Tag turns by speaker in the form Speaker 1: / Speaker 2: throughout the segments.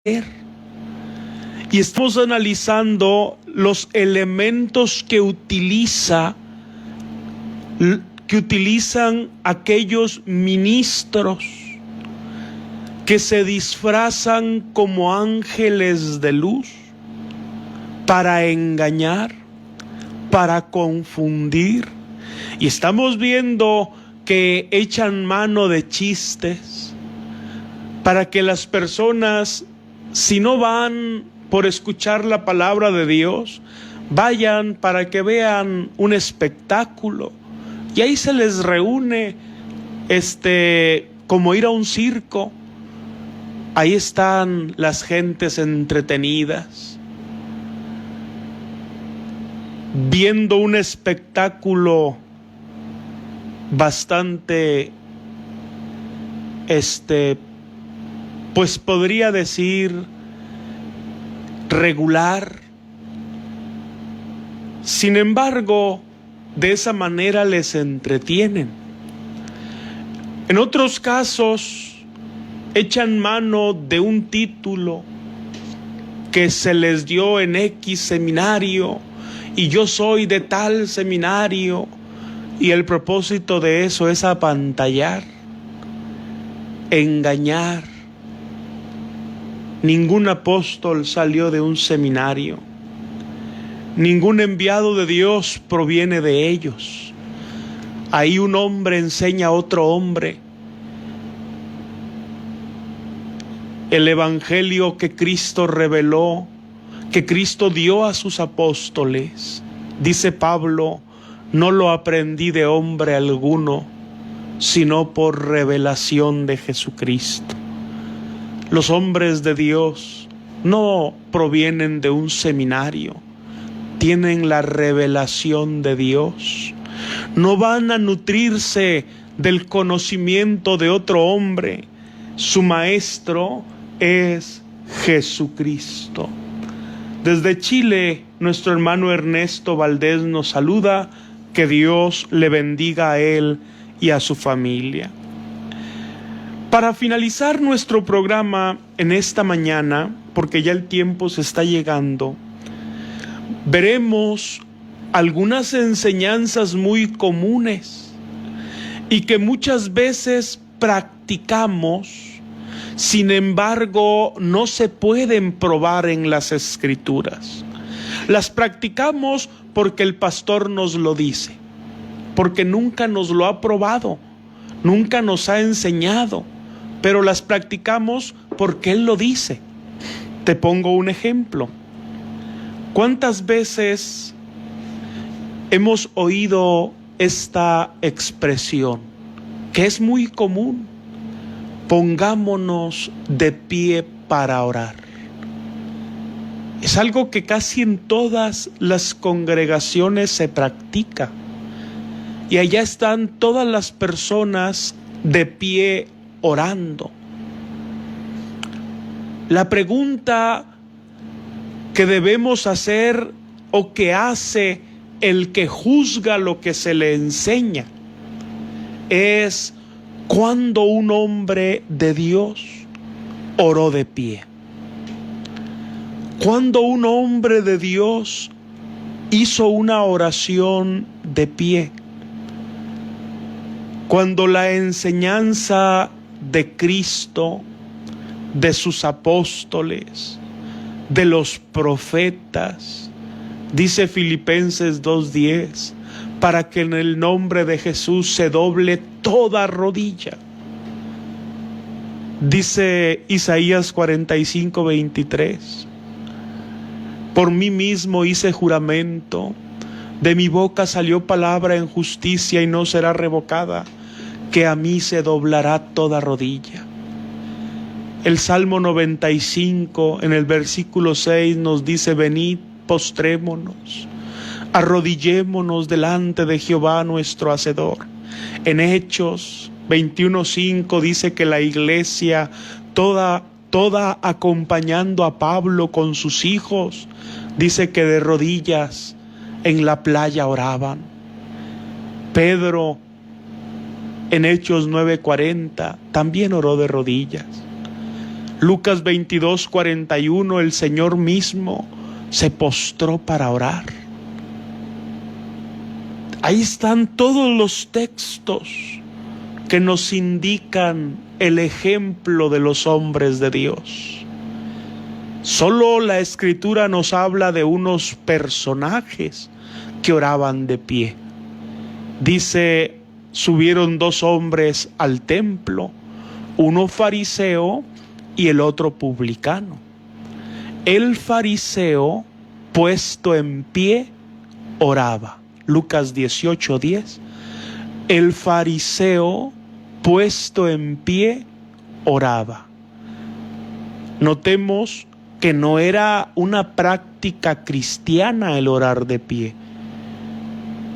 Speaker 1: Y estamos analizando los elementos que utilizan aquellos ministros que se disfrazan como ángeles de luz para engañar, para confundir. Y estamos viendo que echan mano de chistes para que las personas, si no van por escuchar la palabra de Dios, vayan para que vean un espectáculo. Y ahí se les reúne como ir a un circo. Ahí están las gentes entretenidas, viendo un espectáculo bastante, pues podría decir, regular. Sin embargo, de esa manera les entretienen. En otros casos, echan mano de un título que se les dio en X seminario, y yo soy de tal seminario, y el propósito de eso es apantallar, engañar. Ningún apóstol salió de un seminario. Ningún enviado de Dios proviene de ellos. Ahí un hombre enseña a otro hombre el evangelio que Cristo reveló, que Cristo dio a sus apóstoles. Dice Pablo: no lo aprendí de hombre alguno, sino por revelación de Jesucristo. Los hombres de Dios no provienen de un seminario, tienen la revelación de Dios. No van a nutrirse del conocimiento de otro hombre. Su maestro es Jesucristo. Desde Chile, nuestro hermano Ernesto Valdés nos saluda. Que Dios le bendiga a él y a su familia. Para finalizar nuestro programa en esta mañana, porque ya el tiempo se está llegando, veremos algunas enseñanzas muy comunes y que muchas veces practicamos. Sin embargo, no se pueden probar en las Escrituras. Las practicamos porque el pastor nos lo dice, porque nunca nos lo ha probado, nunca nos ha enseñado, pero las practicamos porque Él lo dice. Te pongo un ejemplo. ¿Cuántas veces hemos oído esta expresión, que es muy común? Pongámonos de pie para orar. Es algo que casi en todas las congregaciones se practica. Y allá están todas las personas de pie orando. La pregunta que debemos hacer, o que hace el que juzga lo que se le enseña, es: ¿cuándo un hombre de Dios oró de pie? ¿Cuándo un hombre de Dios hizo una oración de pie? Cuando la enseñanza de Cristo, de sus apóstoles, de los profetas, dice Filipenses 2:10, para que en el nombre de Jesús se doble toda rodilla. Dice Isaías 45:23, por mí mismo hice juramento, de mi boca salió palabra en justicia y no será revocada, que a mí se doblará toda rodilla. El Salmo 95 en el versículo 6 nos dice: venid, postrémonos, arrodillémonos delante de Jehová nuestro Hacedor. En Hechos 21:5 dice que la iglesia toda acompañando a Pablo con sus hijos, dice que de rodillas en la playa oraban. Pedro en Hechos 9:40 también oró de rodillas. Lucas 22:41, el Señor mismo se postró para orar. Ahí están todos los textos que nos indican el ejemplo de los hombres de Dios. Solo la Escritura nos habla de unos personajes que oraban de pie. Dice, subieron 2 hombres al templo, uno fariseo y el otro publicano. El fariseo, puesto en pie, oraba. Lucas 18:10. El fariseo, puesto en pie, oraba. Notemos que no era una práctica cristiana el orar de pie.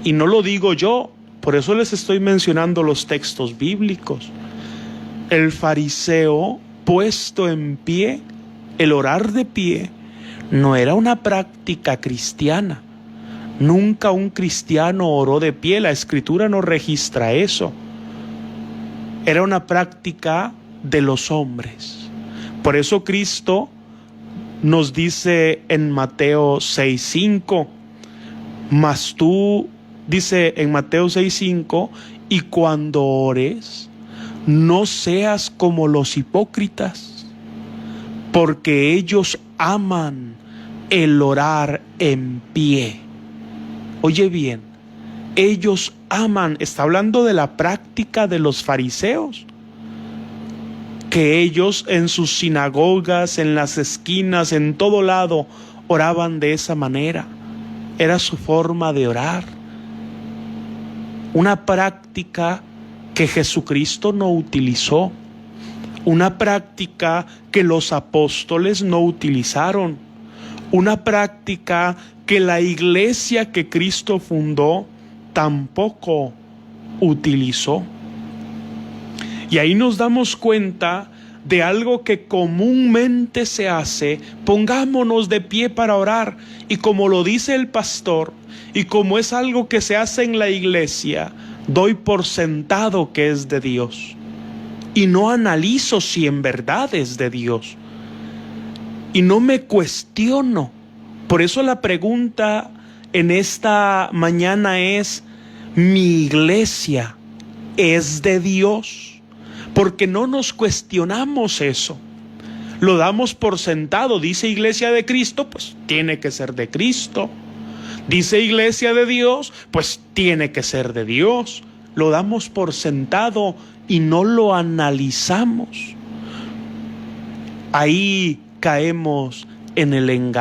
Speaker 1: Y no lo digo yo, por eso les estoy mencionando los textos bíblicos. El fariseo, puesto en pie, el orar de pie, no era una práctica cristiana. Nunca un cristiano oró de pie, la Escritura no registra eso. Era una práctica de los hombres. Por eso Cristo nos dice en Mateo 6:5, mas tú, dice en Mateo 6:5, y cuando ores, no seas como los hipócritas, porque ellos aman el orar en pie. Oye bien, ellos aman, está hablando de la práctica de los fariseos, que ellos en sus sinagogas, en las esquinas, en todo lado, oraban de esa manera. Era su forma de orar. Una práctica que Jesucristo no utilizó. Una práctica que los apóstoles no utilizaron. Una práctica que la iglesia que Cristo fundó tampoco utilizó. Y ahí nos damos cuenta de algo que comúnmente se hace. Pongámonos de pie para orar. Y como lo dice el pastor, y como es algo que se hace en la iglesia, doy por sentado que es de Dios. Y no analizo si en verdad es de Dios. Y no me cuestiono. Por eso la pregunta en esta mañana es, ¿mi iglesia es de Dios? Porque no nos cuestionamos eso. Lo damos por sentado. Dice Iglesia de Cristo, pues tiene que ser de Cristo. Dice Iglesia de Dios, pues tiene que ser de Dios. Lo damos por sentado y no lo analizamos. Ahí caemos en el engaño.